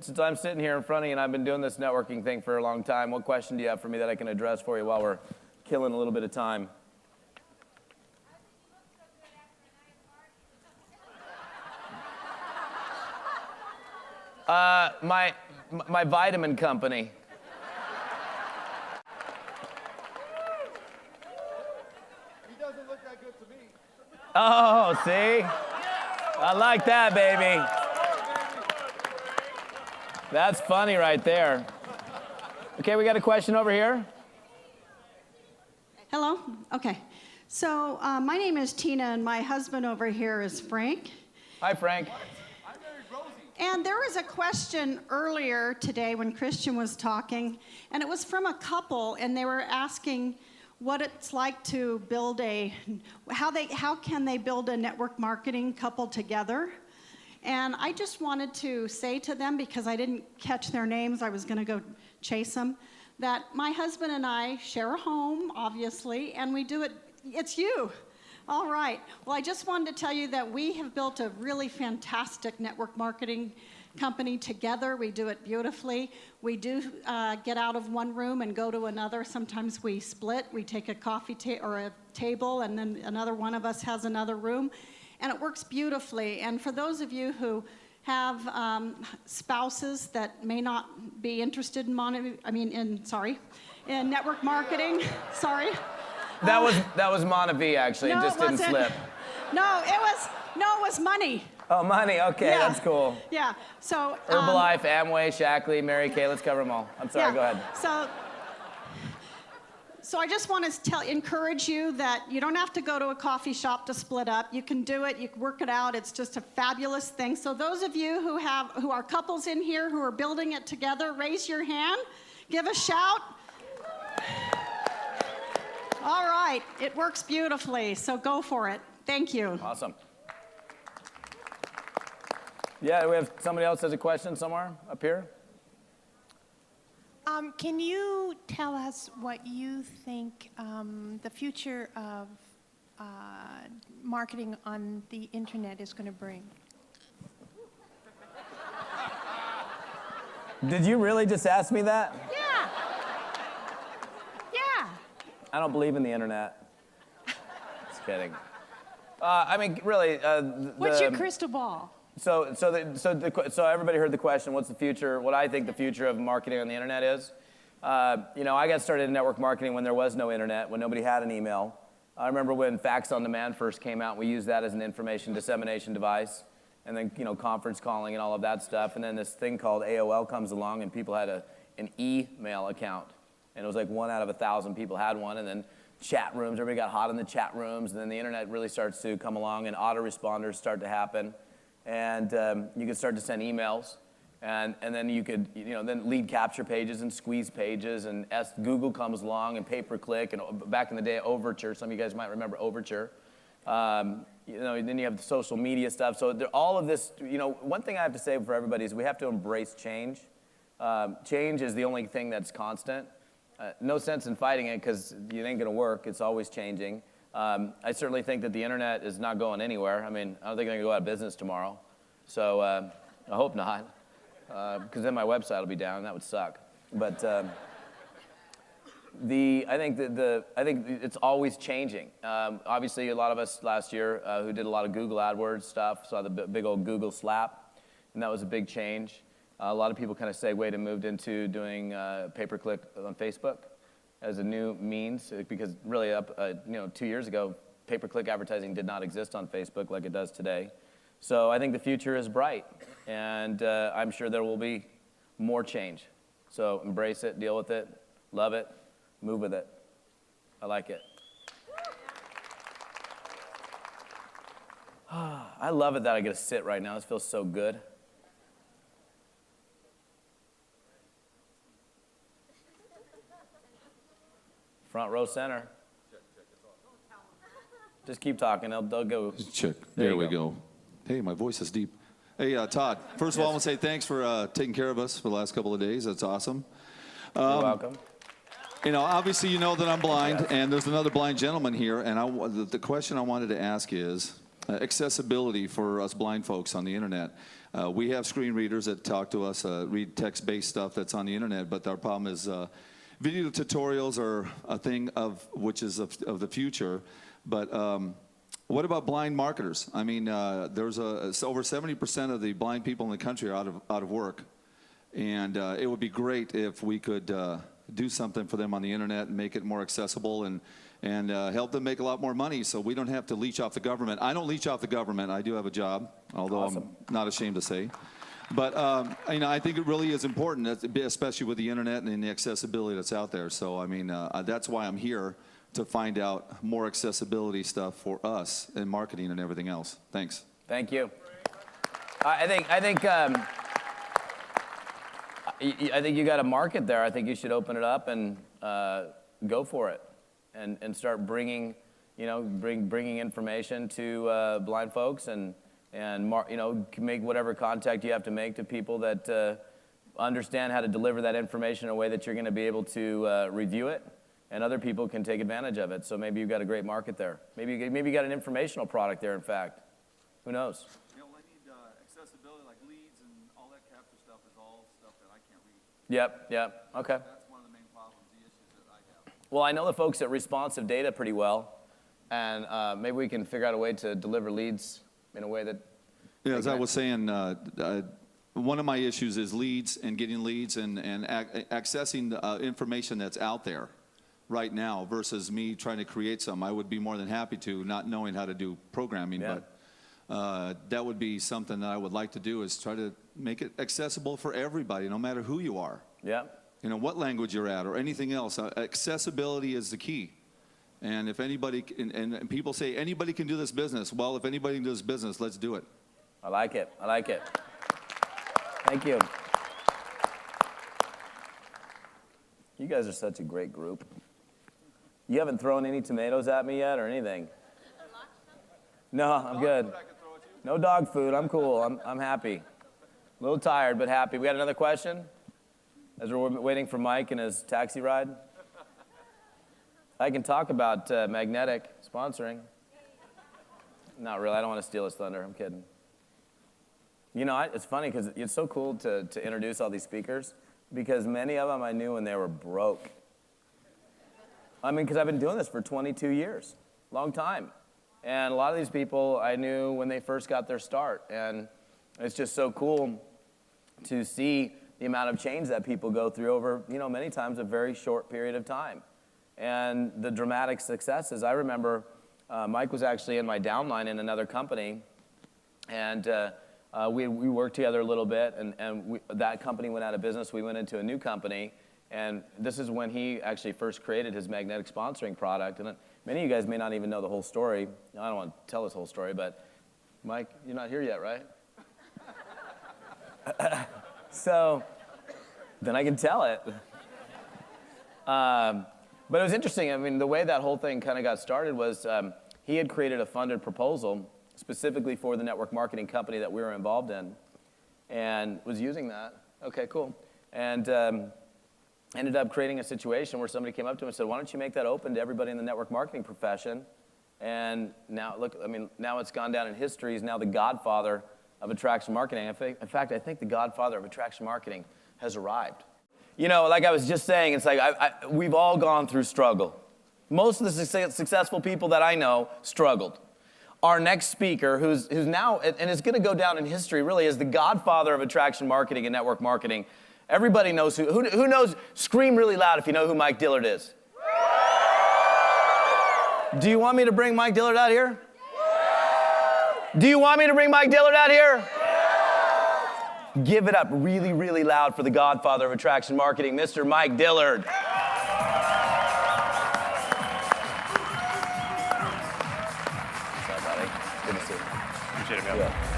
Since I'm sitting here in front of you and I've been doing this networking thing for a long time, what question do you have for me that I can address for you while we're killing a little bit of time? My vitamin company. He doesn't look that good to me. Oh, see? I like that, baby. That's funny right there. Okay, we got a question over here. Hello? Okay. So my name is Tina, and my husband over here is Frank. Hi, Frank. I married Rosie. And there was a question earlier today when Christian was talking, and it was from a couple, and they were asking what it's like to build how can they build a network marketing couple together. And I just wanted to say to them, because I didn't catch their names, I was going to go chase them, that my husband and I share a home, obviously, and we do it. It's you. All right. Well, I just wanted to tell you that we have built a really fantastic network marketing company together. We do it beautifully. We do get out of one room and go to another. Sometimes we split. We take a coffee or a table, and then another one of us has another room. And it works beautifully. And for those of you who have spouses that may not be interested in network marketing, sorry. That was Monavie, actually. No, it just didn't slip. No, it was money. Oh, money. Okay, Yeah. That's cool. Yeah. So Herbalife, Amway, Shackley, Mary Kay. Let's cover them all. I'm sorry. yeah. Go ahead. So I just want to encourage you that you don't have to go to a coffee shop to split up. You can do it. You can work it out. It's just a fabulous thing. So those of you who are couples in here who are building it together, raise your hand. Give a shout. All right. It works beautifully. So go for it. Thank you. Awesome. Yeah, we have somebody else has a question somewhere up here. Can you tell us what you think the future of marketing on the internet is going to bring? Did you really just ask me that? Yeah. Yeah. I don't believe in the internet. Just kidding. I mean, really. What's your crystal ball? So everybody heard the question. What's the future? What I think the future of marketing on the internet is. I got started in network marketing when there was no internet, when nobody had an email. I remember when Fax on Demand first came out. We used that as an information dissemination device, and then conference calling and all of that stuff. And then this thing called AOL comes along, and people had an email account, and it was like 1 out of 1,000 people had one. And then chat rooms, everybody got hot in the chat rooms, and then the internet really starts to come along, and autoresponders start to happen. And you could start to send emails, and then you could, then lead capture pages and squeeze pages, and Google comes along and pay-per-click, and back in the day, Overture. Some of you guys might remember Overture. Then you have the social media stuff. So all of this, one thing I have to say for everybody is we have to embrace change. Change is the only thing that's constant. No sense in fighting it because it ain't gonna work. It's always changing. I certainly think that the internet is not going anywhere. I mean, I don't think they're going to go out of business tomorrow. So I hope not, because then my website will be down. That would suck. But I think it's always changing. Obviously, a lot of us last year who did a lot of Google AdWords stuff saw the big old Google slap, and that was a big change. A lot of people kind of segued and moved into doing pay-per-click on Facebook as a new means, because really 2 years ago, pay-per-click advertising did not exist on Facebook like it does today. So I think the future is bright, and I'm sure there will be more change. So embrace it, deal with it, love it, move with it. I like it. I love it that I get to sit right now. This feels so good. Front row center. Just keep talking. They'll go. Check. There we go. Hey, my voice is deep. Hey, Todd. First of all, I want to say thanks for taking care of us for the last couple of days. That's awesome. You're welcome. You know, obviously you know that I'm blind, and there's another blind gentleman here, and the question I wanted to ask is accessibility for us blind folks on the internet. We have screen readers that talk to us, read text-based stuff that's on the internet, but our problem is video tutorials are a thing of the future. But what about blind marketers? I mean, there's over 70% of the blind people in the country are out of work, and it would be great if we could do something for them on the internet and make it more accessible and help them make a lot more money so we don't have to leech off the government. I don't leech off the government. I do have a job, although Awesome. I'm not ashamed to say. But you know, I think it really is important, especially with the internet and the accessibility that's out there. So I mean, that's why I'm here, to find out more accessibility stuff for us in marketing and everything else. Thanks. Thank you. I think you got a market there. I think you should open it up and go for it, and start bringing, bringing information to blind folks, and make whatever contact you have to make to people that understand how to deliver that information in a way that you're going to be able to review it, and other people can take advantage of it. So maybe you've got a great market there. Maybe you got an informational product there. In fact, who knows? You know, I need accessibility, like leads and all that capture stuff is all stuff that I can't read. Yep. Okay. That's one of the main problems, the issues that I have. Well, I know the folks at Responsive Data pretty well, and maybe we can figure out a way to deliver leads in a way that... Yeah, as I was saying, one of my issues is leads and getting leads and accessing the information that's out there right now versus me trying to create some. I would be more than happy to, not knowing how to do programming, Yeah. but that would be something that I would like to do, is try to make it accessible for everybody, no matter who you are. Yeah. You know, what language you're at or anything else. Accessibility is the key. And if anybody, and people say anybody can do this business. Well, if anybody can do this business, let's do it. I like it. Thank you. You guys are such a great group. You haven't thrown any tomatoes at me yet or anything? No, I'm good. No dog food. I'm cool. I'm happy. A little tired, but happy. We got another question? As we're waiting for Mike and his taxi ride? I can talk about Magnetic sponsoring. Not really. I don't want to steal his thunder. I'm kidding. You know, it's funny because it's so cool to introduce all these speakers, because many of them I knew when they were broke. I mean, because I've been doing this for 22 years, long time. And a lot of these people I knew when they first got their start. And it's just so cool to see the amount of change that people go through over, many times a very short period of time. And the dramatic successes. I remember Mike was actually in my downline in another company, and we worked together a little bit, and that company went out of business. We went into a new company, and this is when he actually first created his magnetic sponsoring product. And many of you guys may not even know the whole story. I don't want to tell this whole story, but Mike, you're not here yet, right? So then I can tell it. But it was interesting. I mean, the way that whole thing kind of got started was he had created a funded proposal specifically for the network marketing company that we were involved in, and was using that. Okay, cool. And ended up creating a situation where somebody came up to him and said, why don't you make that open to everybody in the network marketing profession? And now, look, I mean, now it's gone down in history. He's now the godfather of attraction marketing. In fact, I think the godfather of attraction marketing has arrived. Like I was just saying, it's like we've all gone through struggle. Most of the successful people that I know struggled. Our next speaker, who's now, and is going to go down in history, really, as the godfather of attraction marketing and network marketing. Everybody knows who knows. Scream really loud if you know who Mike Dillard is. Do you want me to bring Mike Dillard out here? Do you want me to bring Mike Dillard out here? Give it up really, really loud for the godfather of attraction marketing, Mr. Mike Dillard. What's up, buddy? Good to see you. Appreciate it, man. Yeah.